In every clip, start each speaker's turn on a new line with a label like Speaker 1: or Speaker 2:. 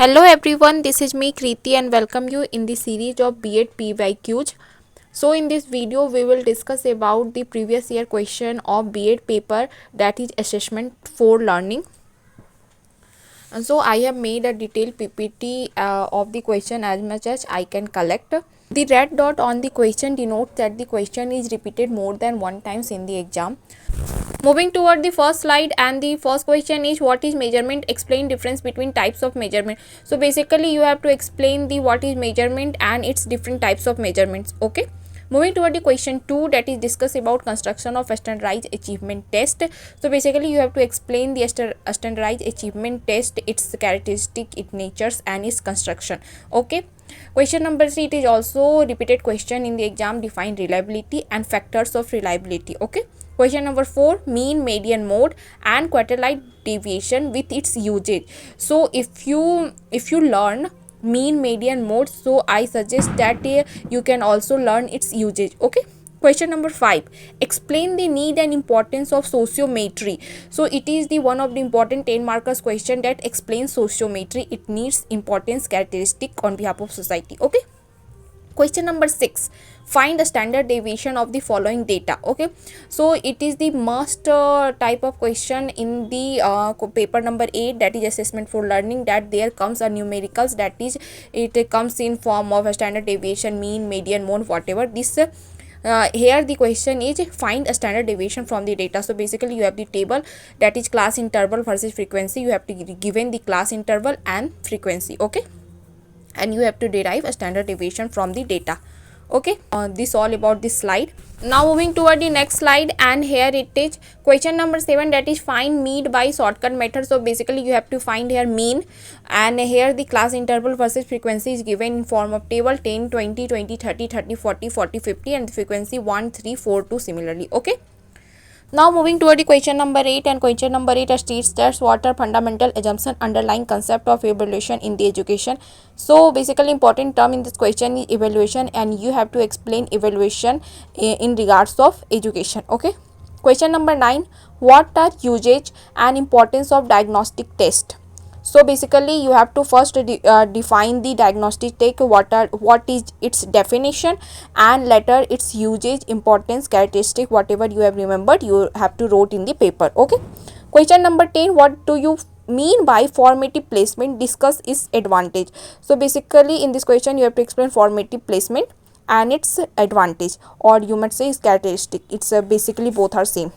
Speaker 1: Hello everyone, this is me Kriti and welcome you in the series of B.Ed PYQs. So in this video we will discuss about the previous year question of B.Ed paper, that is assessment for learning. And so I have made a detailed PPT of the question as much as I can collect. The red dot on the question denotes that the question is repeated more than one times in the exam. Moving toward the first slide, and the first question is what is measurement, explain difference between types of measurement. So basically you have to explain the what is measurement and its different types of measurements. Okay, moving toward the question 2, that is discuss about construction of standardized achievement test. So basically you have to explain the standardized achievement test, its characteristic, its natures and its construction. Okay, question number 3, it is also repeated question in the exam, define reliability and factors of reliability. Okay, question number 4, mean, median, mode and quartile deviation with its usage. So if you learn mean, median, mode, so I suggest that you can also learn its usage. Okay, question number 5, explain the need and importance of sociometry. So it is the one of the important 10 markers question that explains sociometry, it needs importance, characteristic on behalf of society. Okay, question number 6, find the standard deviation of the following data. Okay, so it is the must type of question in the paper number 8, that is assessment for learning, that there comes a numericals, that is it comes in form of a standard deviation, mean, median, mode, whatever this here the question is find a standard deviation from the data. So basically you have the table, that is class interval versus frequency, you have to given the class interval and frequency. Okay, and you have to derive a standard deviation from the data. Okay, this all about this slide. Now moving toward the next slide, and here it is question number 7, that is find mean by shortcut method. So basically you have to find here mean, and here the class interval versus frequency is given in form of table 10, 20, 20, 30, 30, 40, 40, 50 and the frequency 1, 3, 4, 2 similarly. Okay, now moving toward the question number 8, and question number 8 states that what are fundamental assumption underlying concept of evaluation in the education. So basically important term in this question is evaluation, and you have to explain evaluation in regards of education. Okay, question number 9, what are usage and importance of diagnostic test. So basically you have to first define the diagnostic take, what is its definition, and later its usage, importance, characteristic, whatever you have remembered you have to wrote in the paper. Okay, question number 10, what do you mean by formative placement, discuss its advantage. So basically in this question you have to explain formative placement and its advantage, or you might say its characteristic. It's basically both are same.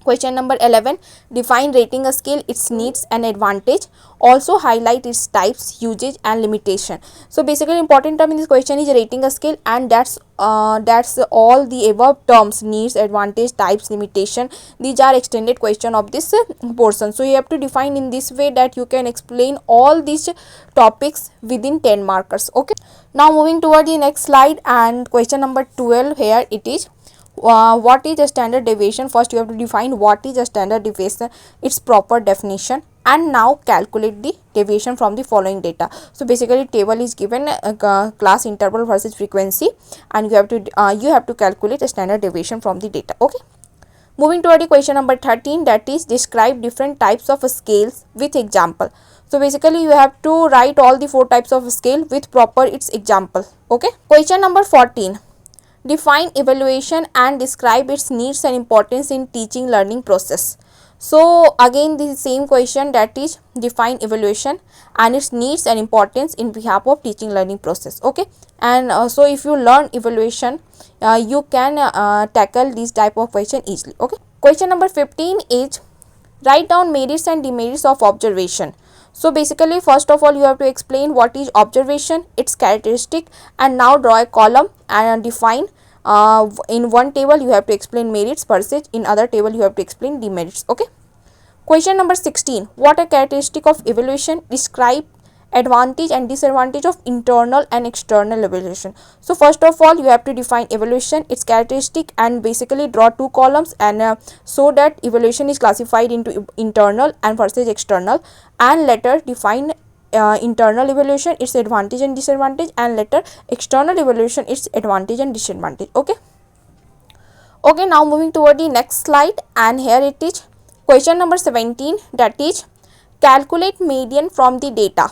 Speaker 1: Question number 11, define rating scale, its needs and advantage, also highlight its types, usage and limitation. So basically important term in this question is rating scale, and that's all the above terms, needs, advantage, types, limitation, these are extended question of this portion. So you have to define in this way that you can explain all these topics within 10 markers. Okay, now moving toward the next slide, and question number 12, here it is what is a standard deviation. First you have to define what is a standard deviation, its proper definition, and now calculate the deviation from the following data. So basically table is given class interval versus frequency, and you have to calculate a standard deviation from the data. Okay, moving toward the question number 13, that is describe different types of scales with example. So basically you have to write all the 4 types of scale with proper its example. Okay, question number 14, define evaluation and describe its needs and importance in teaching learning process. So again the same question, that is define evaluation and its needs and importance in behalf of teaching learning process. Okay, and so if you learn evaluation you can tackle this type of question easily. Okay, question number 15 is write down merits and demerits of observation. So basically first of all you have to explain what is observation, its characteristic, and now draw a column and define in one table you have to explain merits percentage, in other table you have to explain demerits. Okay, question number 16, what are characteristic of evaluation, describe advantage and disadvantage of internal and external evaluation. So first of all you have to define evaluation, its characteristic, and basically draw 2 columns, and so that evaluation is classified into internal and versus external, and later define internal evaluation, its advantage and disadvantage, and later external evaluation, its advantage and disadvantage. Okay, now moving toward the next slide, and here it is question number 17, that is calculate median from the data.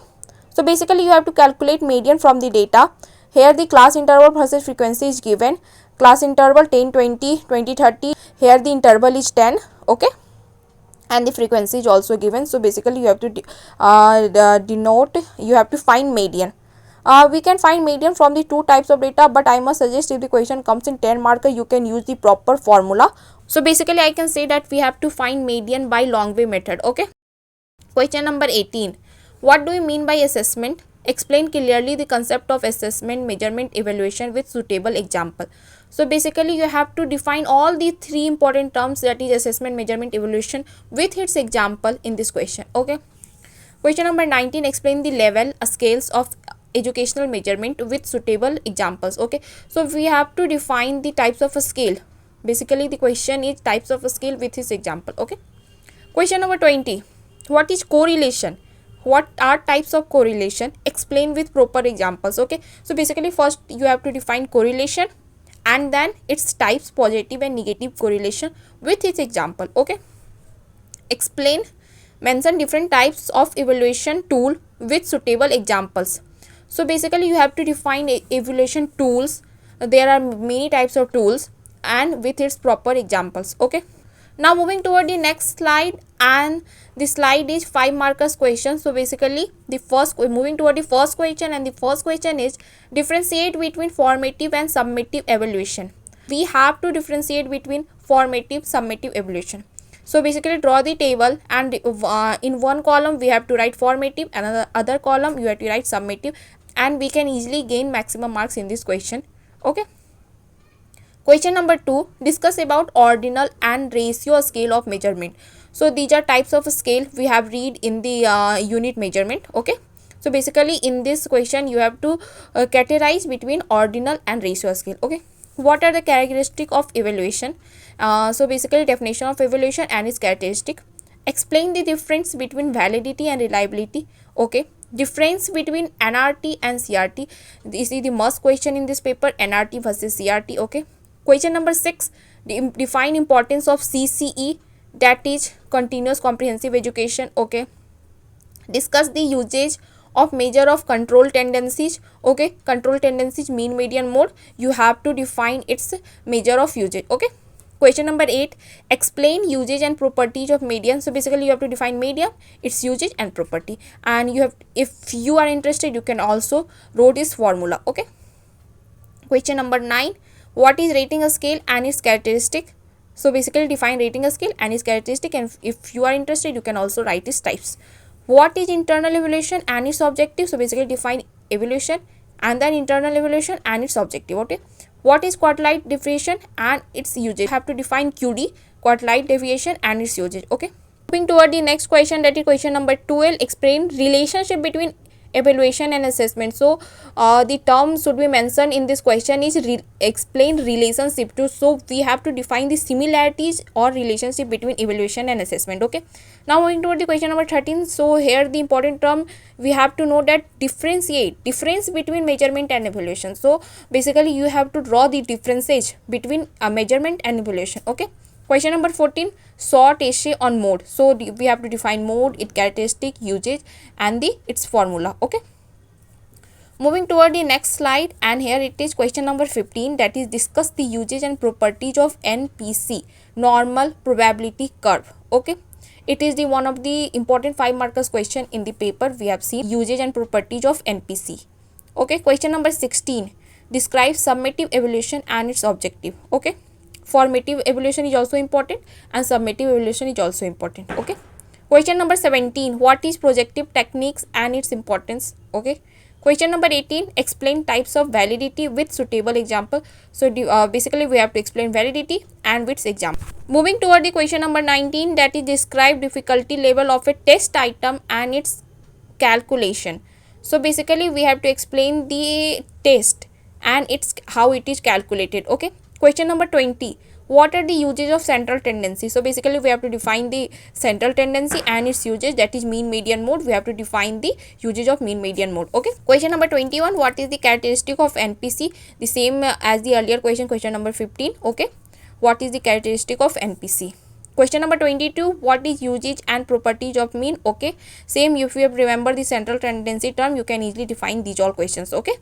Speaker 1: So basically you have to calculate median from the data. Here the class interval versus frequency is given. Class interval 10, 20, 20, 30. Here the interval is 10. Okay, and the frequency is also given. So basically you have to denote, you have to find median. We can find median from the two types of data, but I must suggest if the question comes in 10 marker, you can use the proper formula. So basically I can say that we have to find median by long way method. Okay, question number 18. What do you mean by assessment? Explain clearly the concept of assessment, measurement, evaluation with suitable example. So basically you have to define all the three important terms, that is assessment, measurement, evaluation with its example in this question. Okay, question number 19. Explain the level scales of educational measurement with suitable examples. Okay, so we have to define the types of a scale. Basically the question is types of a scale with its example. Okay, question number 20. What is correlation? What are types of correlation? Explain with proper examples. Okay, so basically first you have to define correlation and then its types, positive and negative correlation with its example. Okay, explain, mention different types of evaluation tool with suitable examples. So basically you have to define evaluation tools. There are many types of tools and with its proper examples. Okay, now moving toward the next slide, and the slide is 5 markers question. So basically the first, moving toward the first question, and the first question is differentiate between formative and summative evaluation. We have to differentiate between formative, summative evaluation. So basically draw the table, and in one column we have to write formative, and other column you have to write summative, and we can easily gain maximum marks in this question. Okay, question number 2. Discuss about ordinal and ratio scale of measurement. So these are types of scale we have read in the unit measurement. Okay, so basically in this question you have to categorize between ordinal and ratio scale. Okay, what are the characteristic of evaluation? So basically definition of evaluation and its characteristic. Explain the difference between validity and reliability. Okay, difference between NRT and CRT. This is the must question in this paper, NRT versus CRT. Okay, question number 6. Define importance of CCE, that is continuous comprehensive education. Okay, discuss the usage of measure of control tendencies. Okay, control tendencies, mean, median, mode. You have to define its measure of usage. Okay, question number 8. Explain usage and properties of median. So basically you have to define median, its usage and property, and you have, if you are interested, you can also write this formula. Okay, question number 9. What is rating a scale and its characteristic? So basically define rating a scale and its characteristic, and if you are interested, you can also write its types. What is internal evaluation and its objective? So basically define evaluation and then internal evaluation and its objective. Okay, what is quartile deviation and its usage? You have to define QD, quartile deviation and its usage. Okay, moving toward the next question, that is question number 12. Explain relationship between evaluation and assessment. So the term should be mentioned in this question is explain relationship to. So we have to define the similarities or relationship between evaluation and assessment. Okay, now moving toward the question number 13. So here the important term we have to know that differentiate, difference between measurement and evaluation. So basically you have to draw the differences between a measurement and evaluation. Okay, question number 14. Short essay on mode. So we have to define mode, its characteristic, usage and its formula. Okay, moving toward the next slide, and here it is question number 15, that is discuss the usage and properties of NPC, normal probability curve. Okay, it is the one of the important 5 markers question in the paper. We have seen usage and properties of NPC. Okay, question number 16. Describe summative evaluation and its objective. Okay, formative evaluation is also important and summative evaluation is also important. Okay, question number 17. What is projective techniques and its importance? Okay, question number 18. Explain types of validity with suitable example. So basically we have to explain validity and with example. Moving toward the question number 19, that is describe difficulty level of a test item and its calculation. So basically we have to explain the test and its how it is calculated. Okay, question number 20. What are the uses of central tendency? So basically we have to define the central tendency and its usage, that is mean, median, mode. We have to define the usage of mean, median, mode. Okay, question number 21. What is the characteristic of NPC? The same as the earlier question, question number 15. Okay, what is the characteristic of NPC? Question number 22, what is usage and properties of mean? Okay, same, if you have remember the central tendency term, you can easily define these all questions. Okay,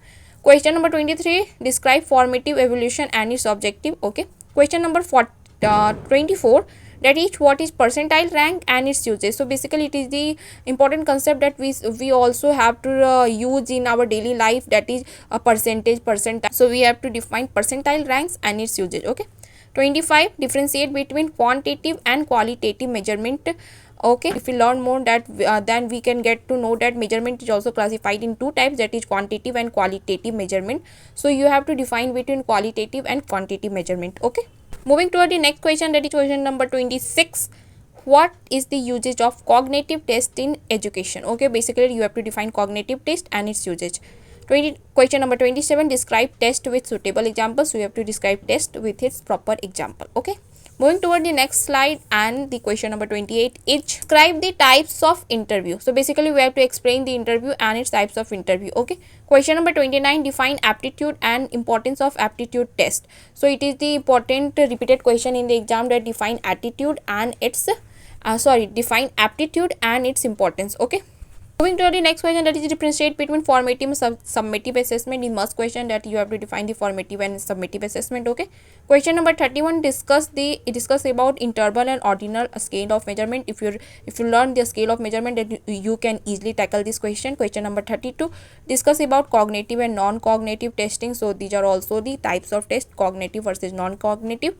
Speaker 1: question number 23, describe formative evolution and its objective. Okay, question number 24, that is what is percentile rank and its usage. So basically it is the important concept that we also have to use in our daily life, that is a percentage, percentile. So we have to define percentile ranks and its usage. Okay, 25, differentiate between quantitative and qualitative measurement. Okay, if we learn more that then we can get to know that measurement is also classified in two types, that is quantitative and qualitative measurement. So you have to define between qualitative and quantitative measurement. Okay, moving toward the next question, that is question number 26, what is the usage of cognitive test in education? Okay, basically you have to define cognitive test and its usage. Question number 27, describe test with suitable examples. So you have to describe test with its proper example. Okay, moving toward the next slide, and the question number 28 is describe the types of interview. So basically we have to explain the interview and its types of interview. Okay, question number 29, define aptitude and importance of aptitude test. So it is the important repeated question in the exam, that define attitude and its define aptitude and its importance. Okay, moving to the next question, that is differentiate between formative and summative assessment. The must question that you have to define the formative and summative assessment. Okay, question number 31, discuss about interval and ordinal scale of measurement. If you learn the scale of measurement, then you can easily tackle this question. Question number 32, discuss about cognitive and non-cognitive testing. So these are also the types of test, cognitive versus non-cognitive.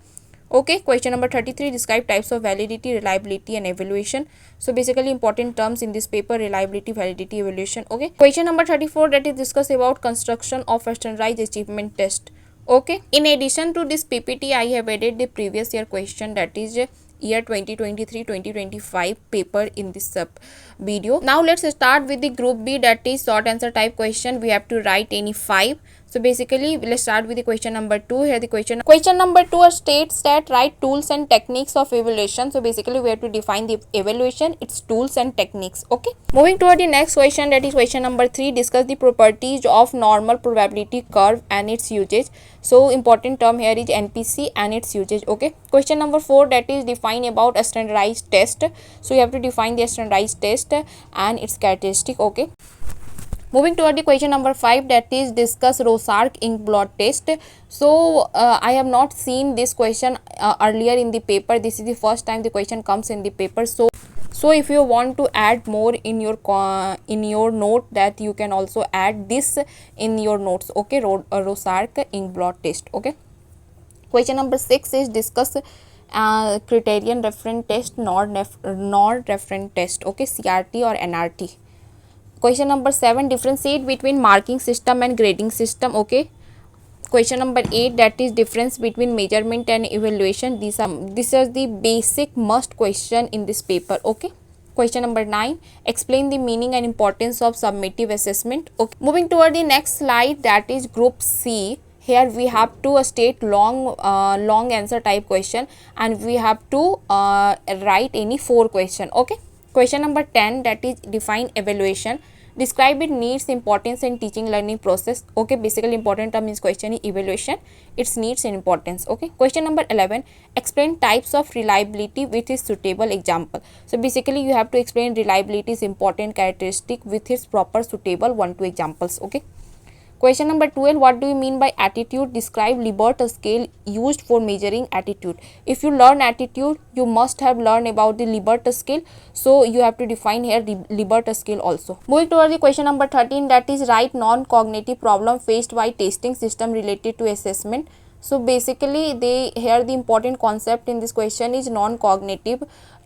Speaker 1: Okay, question number 33, describe types of validity, reliability and evaluation. So basically important terms in this paper, reliability, validity, evaluation. Okay, question number 34, that is discuss about construction of a standardized achievement test. Okay, in addition to this PPT, I have added the previous year question, that is year 2023-2025 paper in this video. Now let's start with the group B, that is short answer type question. We have to write any 5. So basically let's start with the question number 2. Here the question number 2 states that write tools and techniques of evaluation. So basically we have to define the evaluation, its tools and techniques. Okay, moving toward the next question, that is question number 3, discuss the properties of normal probability curve and its usage. So important term here is NPC and its usage. Okay, question number 4, that is define about a standardized test. So you have to define the standardized test and its characteristic. Okay, moving toward the question number 5, that is discuss Rorschach ink blot test. So I have not seen this question earlier in the paper. This is the first time the question comes in the paper. So if you want to add more in your note, that you can also add this in your notes. Okay, Rorschach ink blot test. Okay, question number 6 is discuss criterion reference test, nor reference test. Okay, CRT or NRT. Question number 7, differentiate between marking system and grading system. Okay, question number 8, that is difference between measurement and evaluation. These are the basic must question in this paper. Okay, question number 9, explain the meaning and importance of summative assessment. Okay, moving toward the next slide, that is group C. Here we have to state long answer type question, and we have to write any 4 question. Okay, question number 10, that is define evaluation. Describe its needs, importance and teaching learning process. Okay, basically important term is question is evaluation, its needs and importance. Okay, question number 11, explain types of reliability with its suitable example. So basically you have to explain reliability is important characteristic with its proper suitable 1-2 examples. Okay, question number 12, what do you mean by attitude? Describe Libert scale used for measuring attitude. If you learn attitude, you must have learned about the Libert scale. So you have to define here the Libert scale also. Moving toward the question number 13, that is write non-cognitive problem faced by testing system related to assessment. So basically here the important concept in this question is non-cognitive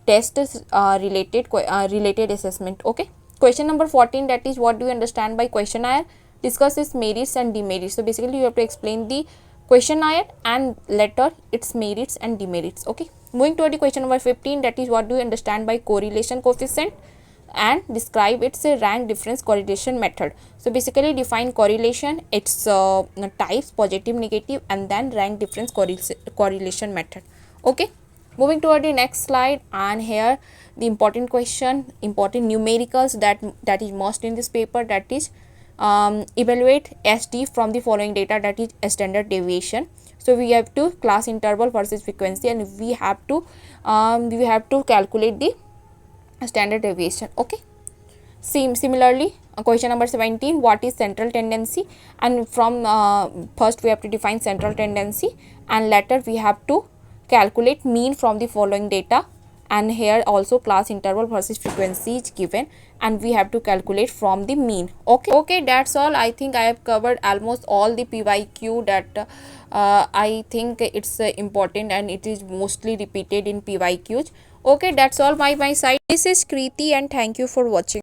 Speaker 1: test related assessment. Okay, question number 14, that is what do you understand by questionnaire? Discuss its merits and demerits. So basically you have to explain the questionnaire and letter, its merits and demerits. Okay, moving to the question number 15, that is what do you understand by correlation coefficient, and describe its rank difference correlation method. So basically define correlation, its types, positive, negative, and then rank difference correlation method. Okay, moving toward the next slide, and here the important question, important numericals that is must in this paper, that is evaluate SD from the following data, that is a standard deviation. So we have to class interval versus frequency, and we have to calculate the standard deviation. Okay. Similarly, question number 17, what is central tendency? And from first we have to define central tendency, and later we have to calculate mean from the following data, and here also class interval versus frequency is given, and we have to calculate from the mean. Okay, that's all. I think I have covered almost all the PYQ that I think it's important, and it is mostly repeated in PYQs. Okay, that's all by my side. This is Kriti, and thank you for watching.